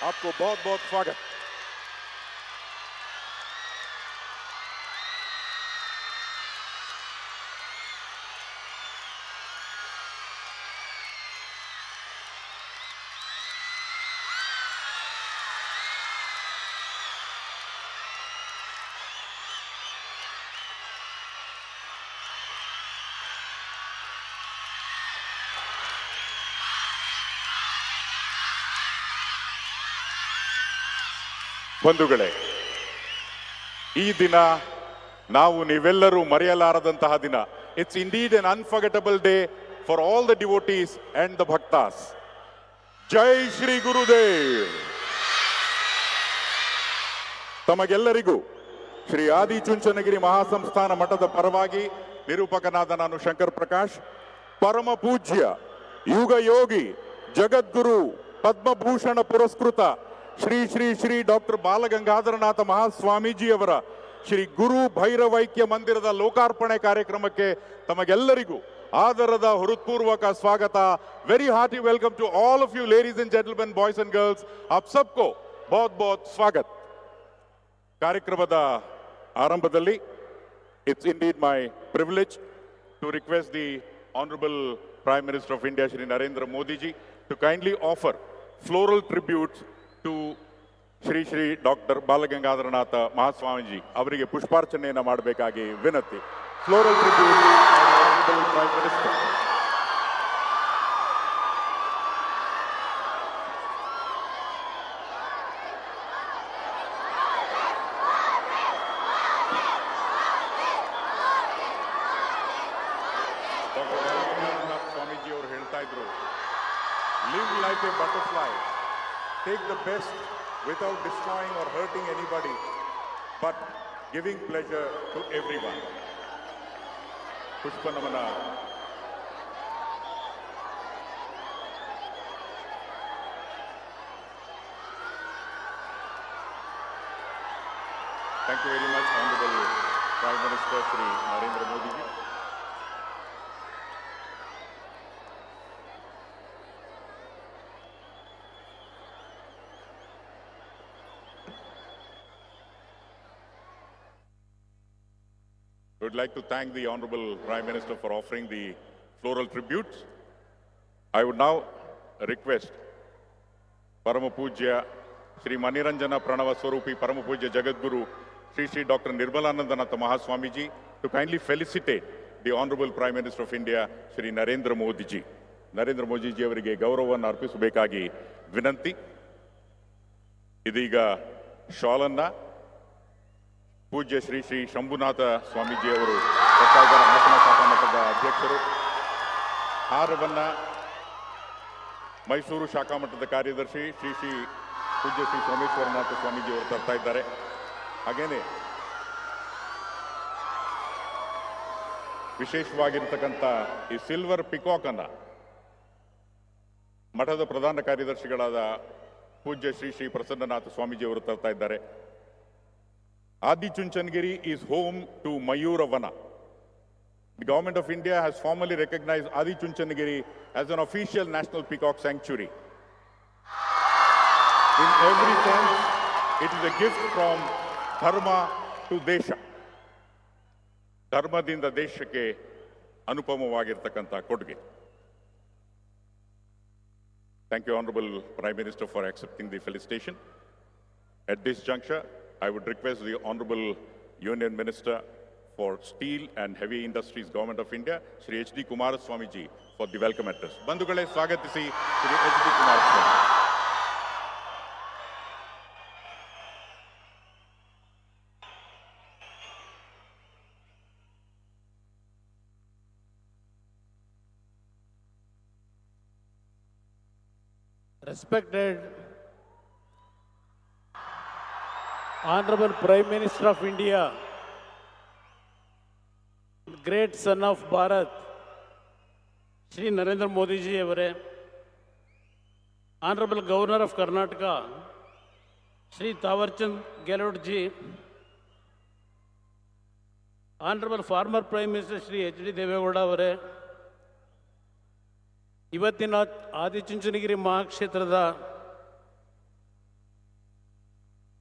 आपको बहुत बहुत स्वागत। ಬಂಧುಗಳೇ, ಈ ದಿನ ನಾವು ನೀವೆಲ್ಲರೂ ಮರೆಯಲಾರದಂತಹ ದಿನ. It's indeed an unforgettable day for all the devotees and the bhaktas. ಜೈ ಶ್ರೀ ಗುರುದೇವ್. ತಮಗೆಲ್ಲರಿಗೂ ಶ್ರೀ ಆದಿಚುಂಚನಗಿರಿ ಮಹಾಸಂಸ್ಥಾನ ಮಠದ ಪರವಾಗಿ ನಿರೂಪಕನಾದ ನಾನು ಶಂಕರ್ ಪ್ರಕಾಶ್, ಪರಮ ಪೂಜ್ಯ ಯುಗ ಯೋಗಿ ಜಗದ್ಗುರು ಪದ್ಮಭೂಷಣ ಪುರಸ್ಕೃತ ಶ್ರೀ ಶ್ರೀ ಶ್ರೀ ಡಾಕ್ಟರ್ ಬಾಲಗಂಗಾಧರನಾಥ ಮಹಾಸ್ವಾಮೀಜಿಯವರ ಶ್ರೀ ಗುರು ಭೈರವೈಕ್ಯ ಮಂದಿರದ ಲೋಕಾರ್ಪಣೆ ಕಾರ್ಯಕ್ರಮಕ್ಕೆ ತಮಗೆಲ್ಲರಿಗೂ ಆದರದ ಹೃತ್ಪೂರ್ವಕ ಸ್ವಾಗತ. Very hearty welcome to all of you ladies and gentlemen, boys and girls. ಆಪ್ ಸಬ್ಕೋ ಬಹುತ್ ಬಹುತ್ ಸ್ವಾಗತ್. ಕಾರ್ಯಕ್ರಮದ ಆರಂಭದಲ್ಲಿ it's indeed my privilege to request the honourable prime minister of India Shri Narendra Modiji to kindly offer floral tributes to Shri Shri doctor Balagangadharanatha Mahaswamiji ಅವರಿಗೆ ಪುಷ್ಪಾರ್ಚನೆಯನ್ನು ಮಾಡಬೇಕಾಗಿ ವಿನಂತಿ. Floral tribute prime minister. Doctor Balagangadharanatha Swamiji ಅವರು ಹೇಳ್ತಾ ಇದ್ರು, live like a butterfly, take the best without destroying or hurting anybody, but giving pleasure to everyone. Pushpa Namana. Thank you very much, Honorable Prime Minister Shri Narendra Modi ji. I would like to thank the Honorable Prime Minister for offering the floral tributes. I would now request Parama Pujya Sri Maniranjana Pranava Swarupi Parama Pujya Jagadguru Sri Sri Dr. Nirmalanandanatha Mahaswamiji to kindly felicitate the Honorable Prime Minister of India Sri Narendra Modi ji. Narendra Modi ji ಅವರಿಗೆ ಗೌರವವನ್ನು ಅರ್ಪಿಸಬೇಕಾಗಿ ವಿನಂತಿ. ಇದೀಗ ಶಾಲನ್ನ ಪೂಜ್ಯ ಶ್ರೀ ಶ್ರೀ ಶಂಭುನಾಥ ಸ್ವಾಮೀಜಿ ಅವರು ಸರ್ಕಾರದ ಹಾಸನ ಶಾಖಾ ಮಠದ ಅಧ್ಯಕ್ಷರು, ಹಾರವನ್ನ ಮೈಸೂರು ಶಾಖಾ ಮಠದ ಕಾರ್ಯದರ್ಶಿ ಶ್ರೀ ಶ್ರೀ ಪೂಜ್ಯ ಶ್ರೀ ಸೋಮೇಶ್ವರನಾಥ ಸ್ವಾಮೀಜಿ ಅವರು ತರ್ತಾ ಇದ್ದಾರೆ. ಹಾಗೇನೆ ವಿಶೇಷವಾಗಿರ್ತಕ್ಕಂಥ ಈ ಸಿಲ್ವರ್ ಪಿಕಾಕ್ ಅನ್ನ ಮಠದ ಪ್ರಧಾನ ಕಾರ್ಯದರ್ಶಿಗಳಾದ ಪೂಜ್ಯ ಶ್ರೀ ಶ್ರೀ ಪ್ರಸನ್ನನಾಥ ಸ್ವಾಮೀಜಿ ಅವರು ತರ್ತಾ ಇದ್ದಾರೆ. Adi Chunchanagiri is home to Mayura Vana. The Government of India has formally recognized Adi Chunchanagiri as an official national peacock sanctuary. In every sense, it is a gift from Dharma to Desha. ಧರ್ಮದಿಂದ ದೇಶಕ್ಕೆ ಅನುಪಮವಾಗಿರ್ತಕ್ಕಂಥ ಕೊಡುಗೆ. Thank you, Honorable Prime Minister, for accepting the felicitation. At this juncture, I would request the Honorable Union Minister for Steel and Heavy Industries, Government of India, Shri H.D. Kumaraswamy ji, for the welcome address. ಬಂಧುಗಳೇ, ಸ್ವಾಗತಿಸಿ Shri H.D. Kumaraswamy. Respected Honorable Prime Minister of India, great son of Bharat, Shri Narendra Modi ji avare, Honorable Governor of Karnataka, Shri Thawarchand Gehlot ji, Honorable former Prime Minister Shri H.D. Devegowda avare, ಇವತ್ತಿನ ಆದಿಚುಂಚನಗಿರಿ ಮಹಾಕ್ಷೇತ್ರದ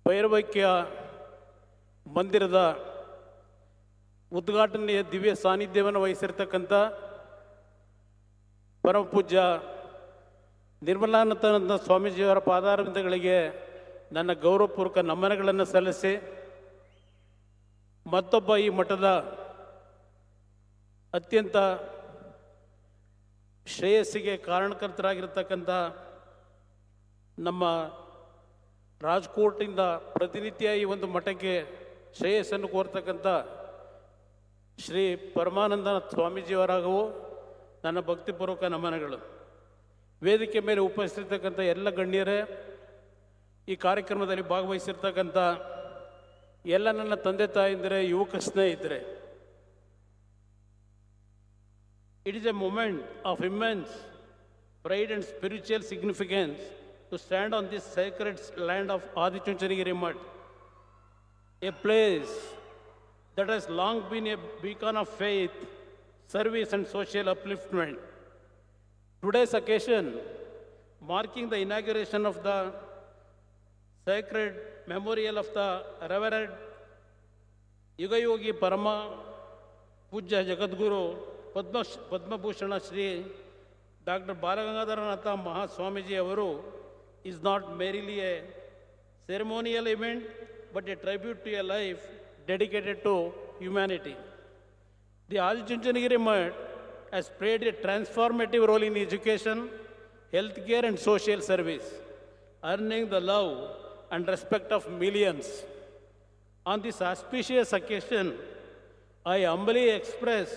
ಭೈರವೈಕ್ಯ ಮಂದಿರದ ಉದ್ಘಾಟನೆಯ ದಿವ್ಯ ಸಾನ್ನಿಧ್ಯವನ್ನು ವಹಿಸಿರ್ತಕ್ಕಂಥ ಪರಮ ಪೂಜ್ಯ ನಿರ್ಮಲಾನಂದ ಸ್ವಾಮೀಜಿಯವರ ಪಾದಾರವಿಂದಗಳಿಗೆ ನನ್ನ ಗೌರವಪೂರ್ವಕ ನಮನಗಳನ್ನು ಸಲ್ಲಿಸಿ, ಮತ್ತೊಬ್ಬ ಈ ಮಠದ ಅತ್ಯಂತ ಶ್ರೇಯಸ್ಸಿಗೆ ಕಾರಣಕರ್ತರಾಗಿರ್ತಕ್ಕಂಥ ನಮ್ಮ ರಾಜ್ಕೋಟಿಂದ ಪ್ರತಿನಿತ್ಯ ಈ ಒಂದು ಮಠಕ್ಕೆ ಶ್ರೇಯಸ್ಸನ್ನು ಕೋರ್ತಕ್ಕಂಥ ಶ್ರೀ ಪರಮಾನಂದನಾಥ ಸ್ವಾಮೀಜಿಯವರಾಗೂ ನನ್ನ ಭಕ್ತಿಪೂರ್ವಕ ನಮನಗಳು. ವೇದಿಕೆ ಮೇಲೆ ಉಪಸ್ಥಿತಕ್ಕಂಥ ಎಲ್ಲ ಗಣ್ಯರೇ, ಈ ಕಾರ್ಯಕ್ರಮದಲ್ಲಿ ಭಾಗವಹಿಸಿರ್ತಕ್ಕಂಥ ಎಲ್ಲ ನನ್ನ ತಂದೆ ತಾಯಿಂದರೆ, ಯುವಕ ಸ್ನೇಹಿತರೆ, it is a moment of immense pride and spiritual significance to stand on this sacred land of Adi Chunchanagiri Mutt, a place that has long been a beacon of faith, service and social upliftment. Today's occasion, marking the inauguration of the sacred memorial of the Reverend Yugayogi Parama Pujya Jagadguru Padma Shri Dr. Balagangadharanatha Mahaswamiji Avaru is not merely a ceremonial event, but a tribute to a life dedicated to humanity. The Adi Chunchanagiri Mutt has played a transformative role in education, healthcare and social service, earning the love and respect of millions. On this auspicious occasion, I humbly express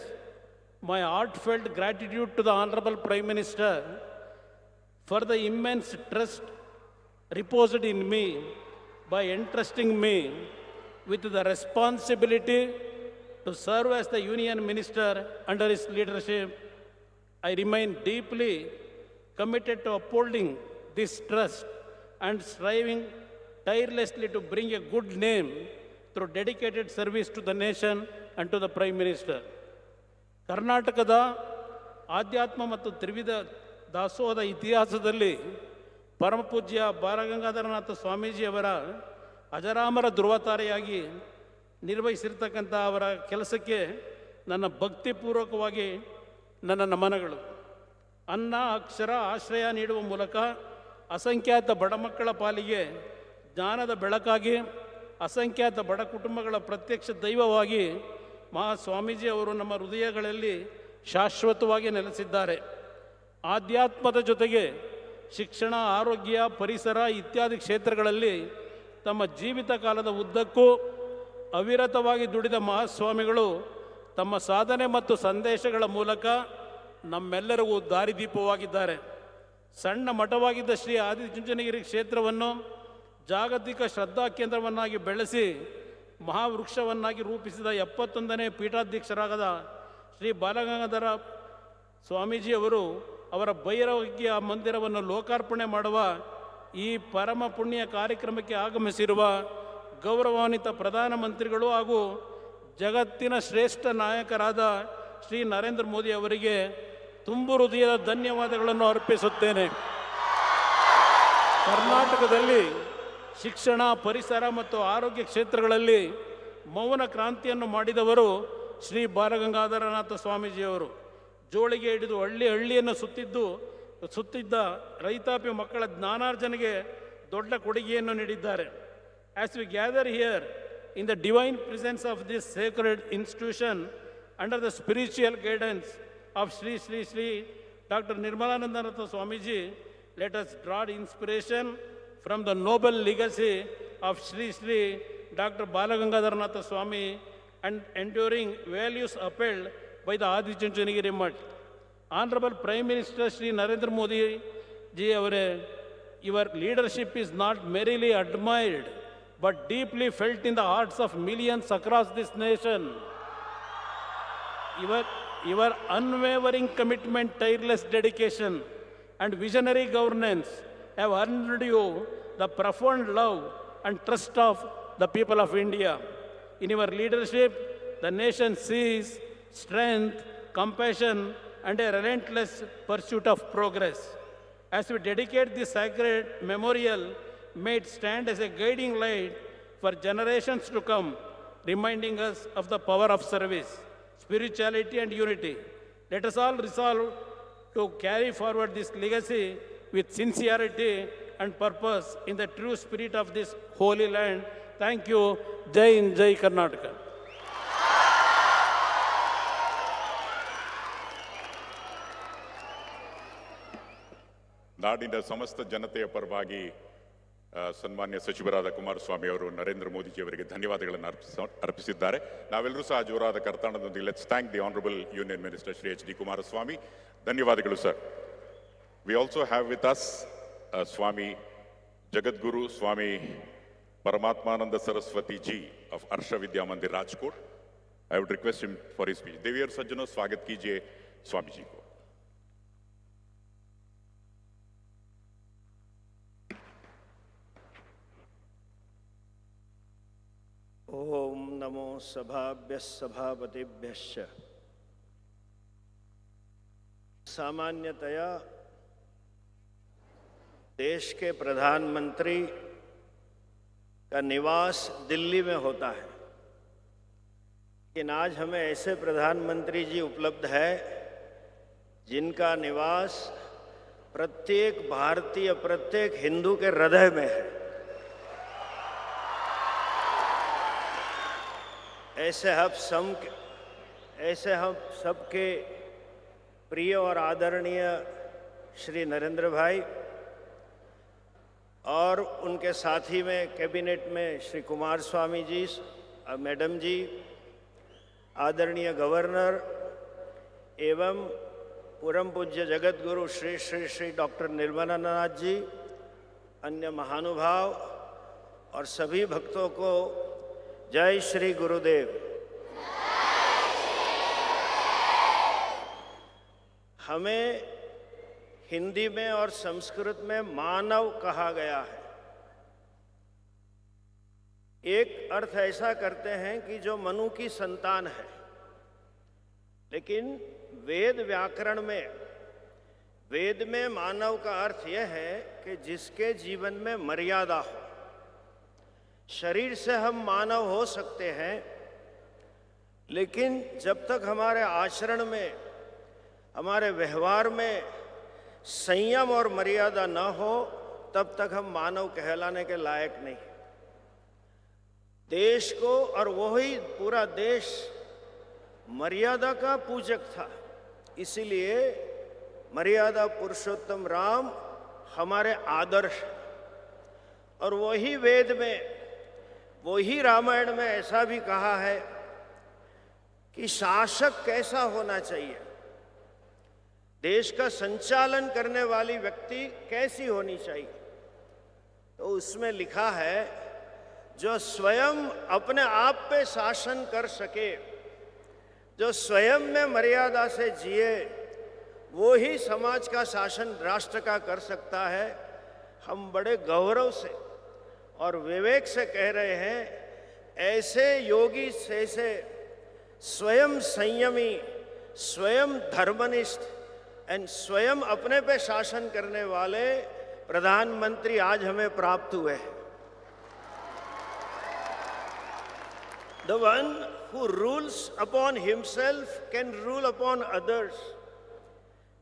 my heartfelt gratitude to the Honorable Prime Minister for the immense trust reposed in me by entrusting me with the responsibility to serve as the Union Minister under his leadership. I remain deeply committed to upholding this trust and striving tirelessly to bring a good name through dedicated service to the nation and to the Prime Minister. ಕರ್ನಾಟಕದ ಆಧ್ಯಾತ್ಮ ಮತ್ತು ತ್ರಿವಿಧ ದಾಸೋಹದ ಇತಿಹಾಸದಲ್ಲಿ ಪರಮಪೂಜ್ಯ ಬಾಲಗಂಗಾಧರನಾಥ ಸ್ವಾಮೀಜಿಯವರ ಅಜರಾಮರ ಧ್ರುವತಾರೆಯಾಗಿ ನಿರ್ವಹಿಸಿರ್ತಕ್ಕಂಥ ಅವರ ಕೆಲಸಕ್ಕೆ ನನ್ನ ಭಕ್ತಿಪೂರ್ವಕವಾಗಿ ನನ್ನ ನಮನಗಳು. ಅನ್ನ, ಅಕ್ಷರ, ಆಶ್ರಯ ನೀಡುವ ಮೂಲಕ ಅಸಂಖ್ಯಾತ ಬಡ ಮಕ್ಕಳ ಪಾಲಿಗೆ ಜ್ಞಾನದ ಬೆಳಕಾಗಿ, ಅಸಂಖ್ಯಾತ ಬಡ ಕುಟುಂಬಗಳ ಪ್ರತ್ಯಕ್ಷ ದೈವವಾಗಿ ಮಹಾಸ್ವಾಮೀಜಿ ಅವರು ನಮ್ಮ ಹೃದಯಗಳಲ್ಲಿ ಶಾಶ್ವತವಾಗಿ ನೆಲೆಸಿದ್ದಾರೆ. ಆಧ್ಯಾತ್ಮದ ಜೊತೆಗೆ ಶಿಕ್ಷಣ, ಆರೋಗ್ಯ, ಪರಿಸರ ಇತ್ಯಾದಿ ಕ್ಷೇತ್ರಗಳಲ್ಲಿ ತಮ್ಮ ಜೀವಿತ ಕಾಲದ ಉದ್ದಕ್ಕೂ ಅವಿರತವಾಗಿ ದುಡಿದ ಮಹಾಸ್ವಾಮಿಗಳು ತಮ್ಮ ಸಾಧನೆ ಮತ್ತು ಸಂದೇಶಗಳ ಮೂಲಕ ನಮ್ಮೆಲ್ಲರಿಗೂ ದಾರಿದೀಪವಾಗಿದ್ದಾರೆ. ಸಣ್ಣ ಮಠವಾಗಿದ್ದ ಶ್ರೀ ಆದಿಚುಂಚನಗಿರಿ ಕ್ಷೇತ್ರವನ್ನು ಜಾಗತಿಕ ಶ್ರದ್ಧಾ ಕೇಂದ್ರವನ್ನಾಗಿ ಬೆಳೆಸಿ ಮಹಾವೃಕ್ಷವನ್ನಾಗಿ ರೂಪಿಸಿದ 71ನೇ ಪೀಠಾಧ್ಯಕ್ಷರಾದ ಶ್ರೀ ಬಾಲಗಂಗಾಧರ ಸ್ವಾಮೀಜಿಯವರು ಅವರ ಭೈರವೈಕ್ಯ ಮಂದಿರವನ್ನು ಲೋಕಾರ್ಪಣೆ ಮಾಡುವ ಈ ಪರಮ ಪುಣ್ಯ ಕಾರ್ಯಕ್ರಮಕ್ಕೆ ಆಗಮಿಸಿರುವ ಗೌರವಾನ್ವಿತ ಪ್ರಧಾನಮಂತ್ರಿಗಳು ಹಾಗೂ ಜಗತ್ತಿನ ಶ್ರೇಷ್ಠ ನಾಯಕರಾದ ಶ್ರೀ ನರೇಂದ್ರ ಮೋದಿ ಅವರಿಗೆ ತುಂಬು ಹೃದಯದ ಧನ್ಯವಾದಗಳನ್ನು ಅರ್ಪಿಸುತ್ತೇನೆ. ಕರ್ನಾಟಕದಲ್ಲಿ ಶಿಕ್ಷಣ, ಪರಿಸರ ಮತ್ತು ಆರೋಗ್ಯ ಕ್ಷೇತ್ರಗಳಲ್ಲಿ ಮೌನ ಕ್ರಾಂತಿಯನ್ನು ಮಾಡಿದವರು ಶ್ರೀ ಬಾಲಗಂಗಾಧರನಾಥ ಸ್ವಾಮೀಜಿಯವರು. ಜೋಳಿಗೆ ಹಿಡಿದು ಹಳ್ಳಿಯನ್ನು ಸುತ್ತಿದ್ದ ರೈತಾಪಿ ಮಕ್ಕಳ ಜ್ಞಾನಾರ್ಜನೆಗೆ ದೊಡ್ಡ ಕೊಡುಗೆಯನ್ನು ನೀಡಿದ್ದಾರೆ. As we gather here in the divine presence of this sacred institution under the spiritual guidance of Sri Dr. Nirmalanandanatha Swamiji, let us draw inspiration from the noble legacy of Sri Dr. Balagangadharanatha Swami and enduring values upheld by the Adi Chunchanagiri Mutt. Honorable Prime Minister Sri Narendra Modi ji avare, your leadership is not merely admired but deeply felt in the hearts of millions across this nation. Your unwavering commitment, tireless dedication and visionary governance have earned you the profound love and trust of the people of India. In your leadership, the nation sees strength, compassion, and a relentless pursuit of progress. As we dedicate this sacred memorial may it stand as a guiding light for generations to come, reminding us of the power of service, spirituality, and unity. Let us all resolve to carry forward this legacy with sincerity and purpose in the true spirit of this holy land. Thank you. Jai Hind, Jai Karnataka. ನಾಡಿನ ಸಮಸ್ತ ಜನತೆಯ ಪರವಾಗಿ ಸನ್ಮಾನ್ಯ ಸಚಿವರಾದ ಕುಮಾರಸ್ವಾಮಿ ಅವರು ನರೇಂದ್ರ ಮೋದಿಜಿಯವರಿಗೆ ಧನ್ಯವಾದಗಳನ್ನು ಅರ್ಪಿಸಿದ್ದಾರೆ. ನಾವೆಲ್ಲರೂ ಸಹ ಜೋರಾದ ಕರ್ತಾಡದೊಂದಿಗೆ let's thank the honourable union minister Shri H D Kumaraswamy. ಧನ್ಯವಾದಗಳು sir. We also have with us Swami ಜಗದ್ಗುರು Swami Paramatmananda Saraswati ji of Arsha Vidya Mandir Rajkot. I would request him for his speech. देवी और सज्जनों, स्वागत कीजिए स्वामी जी को. ओम नमो सभाभ्यः सभापतिभ्यश्च. सामान्यतया देश के प्रधानमंत्री का निवास दिल्ली में होता है, लेकिन आज हमें ऐसे प्रधानमंत्री जी उपलब्ध है जिनका निवास प्रत्येक भारतीय, प्रत्येक हिंदू के हृदय में है. ऐसे हम सबके प्रिय और आदरणीय श्री नरेंद्र भाई और उनके साथी में कैबिनेट में श्री कुमार स्वामी जी, मैडम जी, आदरणीय गवर्नर एवं परम पूज्य जगत गुरु श्री श्री श्री डॉक्टर निर्मलानंद जी, अन्य महानुभाव और सभी भक्तों को जय श्री गुरुदेव. हमें हिंदी में और संस्कृत में मानव कहा गया है. एक अर्थ ऐसा करते हैं कि जो मनु की संतान है, लेकिन वेद व्याकरण में मानव का अर्थ यह है कि जिसके जीवन में मर्यादा हो. शरीर से हम मानव हो सकते हैं, लेकिन जब तक हमारे आचरण में, हमारे व्यवहार में संयम और मर्यादा न हो, तब तक हम मानव कहलाने के लायक नहीं. देश को, और वही पूरा देश मर्यादा का पूजक था, इसीलिए मर्यादा पुरुषोत्तम राम हमारे आदर्श. और वही वेद में, वही रामायण में ऐसा भी कहा है कि शासक कैसा होना चाहिए, देश का संचालन करने वाली व्यक्ति कैसी होनी चाहिए. तो उसमें लिखा है, जो स्वयं अपने आप पे शासन कर सके, जो स्वयं में मर्यादा से जिए, वो ही समाज का शासन राष्ट्र का कर सकता है. हम बड़े गौरव से और विवेक से कह रहे हैं, ऐसे योगी से स्वयं संयमी, स्वयं धर्मनिष्ठ एंड स्वयं अपने पे शासन करने वाले प्रधानमंत्री आज हमें प्राप्त हुए हैं. The one who rules upon himself can rule upon others.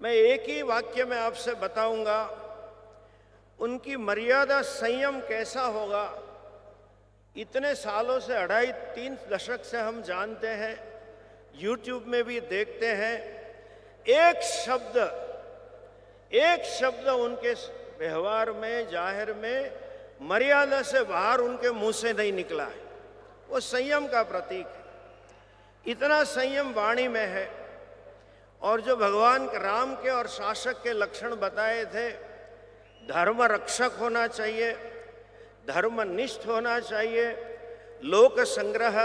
मैं एक ही वाक्य में आपसे बताऊंगा उनकी मर्यादा संयम कैसा होगा. इतने सालों से, 2.5-3 दशक से हम जानते हैं, YouTube में भी देखते हैं, एक शब्द उनके व्यवहार में, जाहिर में मर्यादा से बाहर उनके मुंह से नहीं निकला है. वो संयम का प्रतीक है. इतना संयम वाणी में है. और जो भगवान राम के और शासक के लक्षण बताए थे, धर्म रक्षक होना चाहिए, धर्मनिष्ठ होना चाहिए, लोक संग्रह,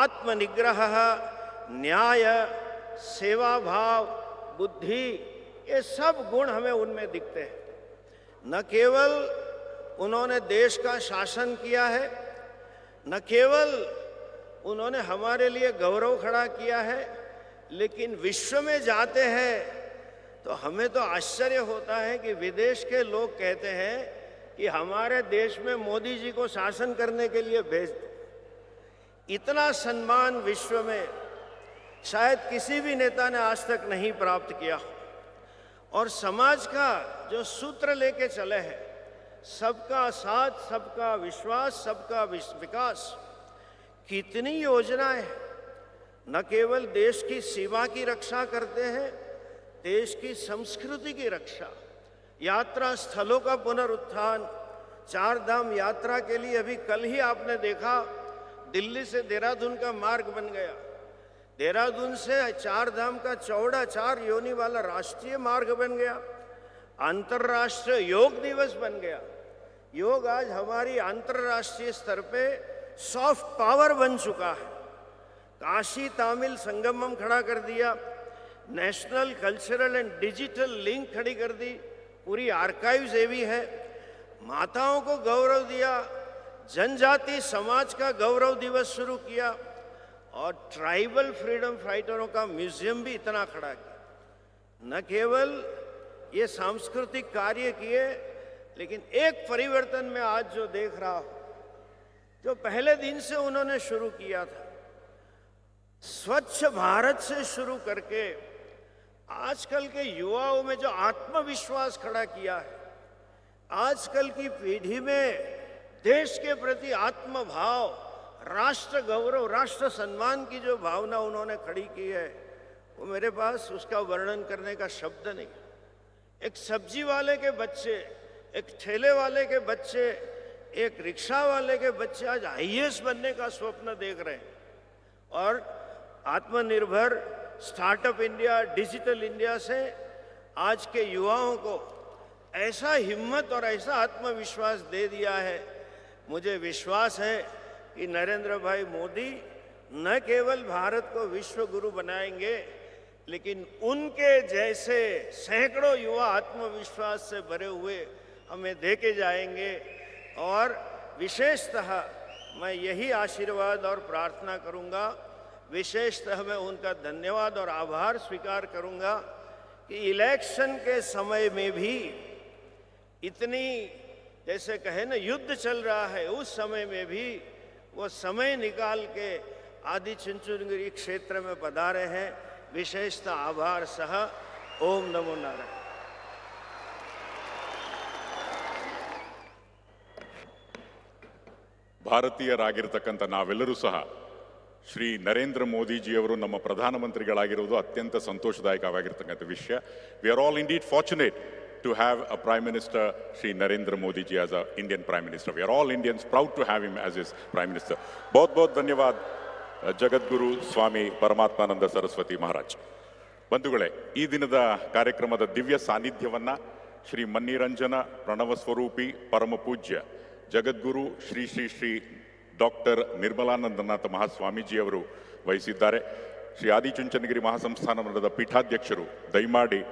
आत्मनिग्रह, न्याय, सेवा भाव, बुद्धि, ये सब गुण हमें उनमें दिखते हैं. न केवल उन्होंने देश का शासन किया है, न केवल उन्होंने हमारे लिए गौरव खड़ा किया है, लेकिन विश्व में जाते हैं तो हमें तो आश्चर्य होता है कि विदेश के लोग कहते हैं कि हमारे देश में मोदी जी को शासन करने के लिए भेज दो। इतना सम्मान विश्व में शायद किसी भी नेता ने आज तक नहीं प्राप्त किया हो। और समाज का जो सूत्र लेके चले हैं, सबका साथ, सबका विश्वास, सबका विकास, कितनी योजनाएं न केवल देश की सीमा की रक्षा करते हैं, देश की संस्कृति की रक्षा, यात्रा स्थलों का पुनरुत्थान, चार धाम यात्रा के लिए अभी कल ही आपने देखा दिल्ली से देहरादून का मार्ग बन गया, देहरादून से चार धाम का चौड़ा 4 योनि वाला राष्ट्रीय मार्ग बन गया, अंतर्राष्ट्रीय योग दिवस बन गया। योग आज हमारी अंतर्राष्ट्रीय स्तर पे सॉफ्ट पावर बन चुका है। काशी तमिल संगमम खड़ा कर दिया, national cultural and digital link खड़ी कर दी, पूरी आर्काइव्स एवी है, माताओं को गौरव दिया, जनजाति समाज का गौरव दिवस शुरू किया और ट्राइबल फ्रीडम फाइटरों का म्यूजियम भी इतना खड़ा किया। न केवल ये सांस्कृतिक कार्य किए, लेकिन एक परिवर्तन में आज जो देख रहा हूं, जो पहले दिन से उन्होंने शुरू किया था, स्वच्छ भारत से शुरू करके आजकल के युवाओं में जो आत्मविश्वास खड़ा किया है, आजकल की पीढ़ी में देश के प्रति आत्मभाव, राष्ट्र गौरव, राष्ट्र सम्मान की जो भावना उन्होंने खड़ी की है, वो मेरे पास उसका वर्णन करने का शब्द नहीं। एक सब्जी वाले के बच्चे, एक ठेले वाले के बच्चे, एक रिक्शा वाले के बच्चे आज आईएएस बनने का स्वप्न देख रहे हैं और आत्मनिर्भर स्टार्टअप इंडिया, डिजिटल इंडिया से आज के युवाओं को ऐसा हिम्मत और ऐसा आत्मविश्वास दे दिया है। मुझे विश्वास है कि नरेंद्र भाई मोदी न केवल भारत को विश्व गुरु बनाएंगे, लेकिन उनके जैसे सैकड़ों युवा आत्मविश्वास से भरे हुए हमें देके जाएंगे। और विशेषतः मैं यही आशीर्वाद और प्रार्थना करूंगा, विशेषतः मैं उनका धन्यवाद और आभार स्वीकार करूंगा कि इलेक्शन के समय में भी इतनी, जैसे कहे ना युद्ध चल रहा है, उस समय में भी वो समय निकाल के आदि चुंचुनगिरी क्षेत्र में पधारे हैं। विशेषतः आभार सह। ओम नमो नारायण। ಭಾರತೀಯರಾಗಿರ್ತಕ್ಕಂಥ ನಾವೆಲ್ಲರೂ ಸಹ ಶ್ರೀ ನರೇಂದ್ರ ಮೋದಿಜಿಯವರು ನಮ್ಮ ಪ್ರಧಾನಮಂತ್ರಿಗಳಾಗಿರುವುದು ಅತ್ಯಂತ ಸಂತೋಷದಾಯಕವಾಗಿರ್ತಕ್ಕಂಥ ವಿಷಯ. We are all indeed fortunate to have a Prime Minister, Shri Narendra Modi ji, as an Indian Prime Minister. We are all Indians proud to have him as his Prime Minister. बहुत धन्यवाद ಜಗದ್ಗುರು ಸ್ವಾಮಿ ಪರಮಾತ್ಮಾನಂದ ಸರಸ್ವತಿ ಮಹಾರಾಜ್. ಬಂಧುಗಳೇ, ಈ ದಿನದ ಕಾರ್ಯಕ್ರಮದ ದಿವ್ಯ ಸಾನ್ನಿಧ್ಯವನ್ನ ಶ್ರೀ ಮನ್ನಿರಂಜನ ಪ್ರಣವ ಸ್ವರೂಪಿ ಪರಮ ಪೂಜ್ಯ ಜಗದ್ಗುರು Shri Shri Shri doctor Nirmalanandanatha ಮಹಾಸ್ವಾಮೀಜಿಯವರು ವಹಿಸಿದ್ದಾರೆ. ಶ್ರೀ ಆದಿಚುಂಚನಗಿರಿ ಮಹಾಸಂಸ್ಥಾನ ಮಠದ ಪೀಠಾಧ್ಯಕ್ಷರು ದಯಮಾಡಿ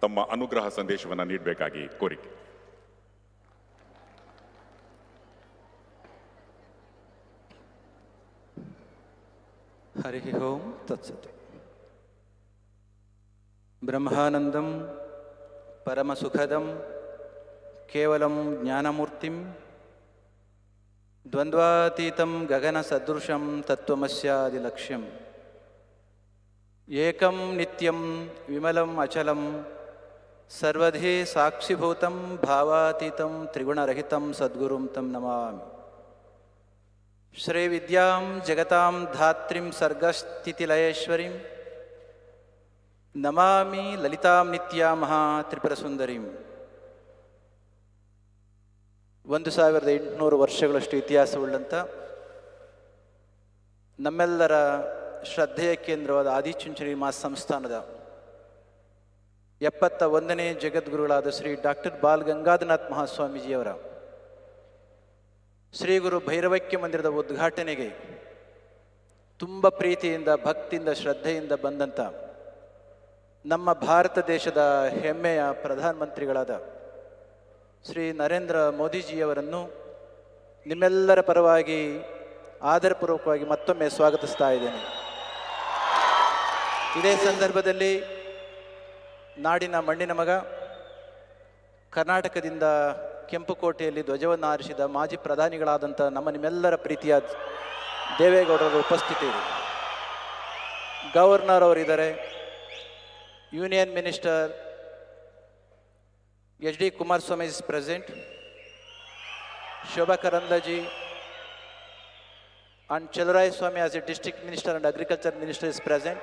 ತಮ್ಮ ಅನುಗ್ರಹ ಸಂದೇಶವನ್ನು ನೀಡಬೇಕಾಗಿ ಕೋರಿಕೆ. ಹರಿ ಓಂ ತತ್ಸತ್. ಬ್ರಹ್ಮಾನಂದಂ ಪರಮಸುಖದಂ ಕೇವಲಂ ಜ್ಞಾನಮೂರ್ತಿಂ ದ್ವಂದ್ವಾತೀತಂ ಗಗನಸದೃಶಂ ತತ್ವಮಸ್ಯಾದಿಲಕ್ಷ್ಯಂ ಏಕಂ ನಿತ್ಯಂ ವಿಮಲಂ ಅಚಲಂ ಸರ್ವಧಿ ಸಾಕ್ಷಿಭೂತಂ ಭಾವಾತೀತಂ ತ್ರಿಗುಣರಹಿತಂ ಸದ್ಗುರುಂ ತಂ ನಮಾಮಿ. ಶ್ರೀ ವಿದ್ಯಾಂ ಜಗತಾಂ ಧಾತ್ರಿಂ ಸರ್ಗಸ್ಥಿತಿಲಯೇಶ್ವರಿಂ ನಮಾಮಿ ಲಲಿತಾಂ ನಿತ್ಯಾ ಮಹಾ ತ್ರಿಪುರಸುಂದರಿಂ. 1800 ವರ್ಷಗಳಷ್ಟು ಇತಿಹಾಸವುಳ್ಳಂಥ ನಮ್ಮೆಲ್ಲರ ಶ್ರದ್ಧೆಯ ಕೇಂದ್ರವಾದ ಆದಿಚುಂಚನಗಿರಿ ಮಹಾಸಂಸ್ಥಾನದ 71ನೇ ಜಗದ್ಗುರುಗಳಾದ ಶ್ರೀ ಡಾಕ್ಟರ್ ಬಾಲ್ ಗಂಗಾಧರನಾಥ್ ಮಹಾಸ್ವಾಮೀಜಿಯವರ ಶ್ರೀ ಗುರು ಭೈರವೈಕ್ಯ ಮಂದಿರದ ಉದ್ಘಾಟನೆಗೆ ತುಂಬ ಪ್ರೀತಿಯಿಂದ, ಭಕ್ತಿಯಿಂದ, ಶ್ರದ್ಧೆಯಿಂದ ಬಂದಂಥ ನಮ್ಮ ಭಾರತ ದೇಶದ ಹೆಮ್ಮೆಯ ಪ್ರಧಾನಮಂತ್ರಿಗಳಾದ ಶ್ರೀ ನರೇಂದ್ರ ಮೋದಿಜಿಯವರನ್ನು ನಿಮ್ಮೆಲ್ಲರ ಪರವಾಗಿ ಆದರಪೂರ್ವಕವಾಗಿ ಮತ್ತೊಮ್ಮೆ ಸ್ವಾಗತಿಸ್ತಾ ಇದ್ದೇನೆ. ಇದೇ ಸಂದರ್ಭದಲ್ಲಿ ನಾಡಿನ ಮಣ್ಣಿನ ಮಗ, ಕರ್ನಾಟಕದಿಂದ ಕೆಂಪುಕೋಟೆಯಲ್ಲಿ ಧ್ವಜವನ್ನು ಹಾರಿಸಿದ ಮಾಜಿ ಪ್ರಧಾನಿಗಳಾದಂಥ ನಮ್ಮ ನಿಮ್ಮೆಲ್ಲರ ಪ್ರೀತಿಯ ದೇವೇಗೌಡರ ಉಪಸ್ಥಿತಿ ಇದೆ. ಗವರ್ನರ್ ಅವರಿದ್ದಾರೆ, union minister HD Kumaraswamy is present, Shobha Karandaji and Chelrai Swami as a district minister and agriculture minister is present.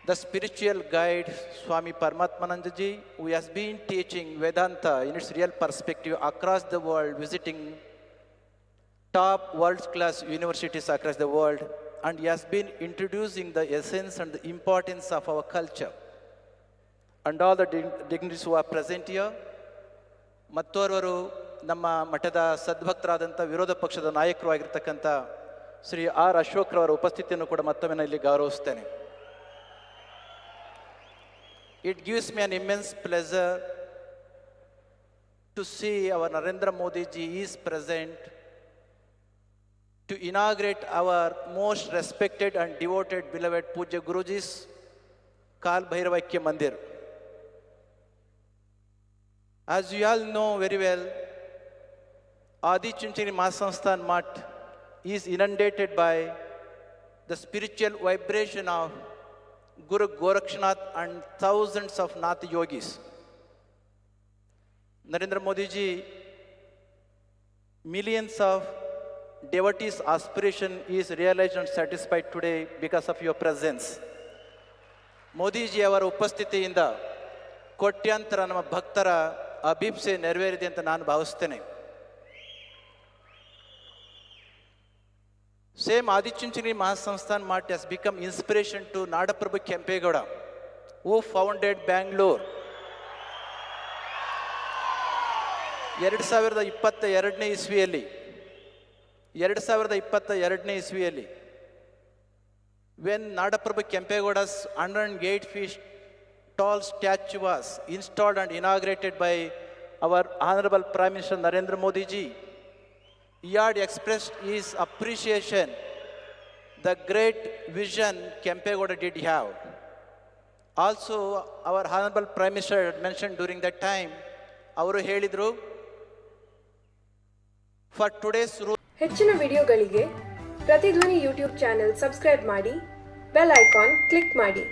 The spiritual guide Swami Paramatmanandaji, who has been teaching Vedanta in its real perspective across the world, visiting top world-class universities across the world, and he has been introducing the essence and the importance of our culture. And all the dignitaries who are present here, ಮತ್ತೋರ್ವರು ನಮ್ಮ ಮಠದ ಸದ್ಭಕ್ತರಾದಂಥ ವಿರೋಧ ಪಕ್ಷದ ನಾಯಕರು ಆಗಿರ್ತಕ್ಕಂಥ Shri R ಅಶೋಕ್ರವರ ಉಪಸ್ಥಿತಿಯನ್ನು ಕೂಡ ಮತ್ತೊಮ್ಮೆ ನಾನು ಇಲ್ಲಿ ಗೌರವಿಸ್ತೇನೆ. It gives me an immense pleasure to see our Narendra Modi ji is present to inaugurate our most respected and devoted beloved Pujya Guruji's Kal Bhairavakya Mandir. As you all know very well, Adi Chunchanagiri Mahasamsthan Math is inundated by the spiritual vibration of Guru Gorakshnath and thousands of Nath yogis. Narendra Modi ji, millions of devotees' aspiration is realized and satisfied today because of your presence. Modi ji ಅವರ ಉಪಸ್ಥಿತಿಯಿಂದ ಕೋಟ್ಯಾಂತರ ನಮ್ಮ ಭಕ್ತರ ಅಭಿಪ್ಸೆ ನೆರವೇರಿದೆ ಅಂತ ನಾನು ಭಾವಿಸ್ತೇನೆ. Same Adi Chunchanagiri Mahasamsthan Math has become inspiration to Nadaprabhu Kempegowda, who founded Bangalore. 2022ನೇ ಇಸ್ವಿಯಲ್ಲಿ when Nadaprabhu Kempegowda's 108 feet tall statue was installed and inaugurated by our Honorable Prime Minister Narendra Modi ji, he had expressed his appreciation, the great vision Kempegowda did have. Also, our Honorable Prime Minister had mentioned during that time, ಅವರು ಹೇಳಿದರು, for today's rule. ಹೆಚ್ಚಿನ ವಿಡಿಯೋಗಳಿಗೆ ಪ್ರತಿಧ್ವನಿ YouTube channel subscribe ಮಾಡಿ, bell icon click ಮಾಡಿ.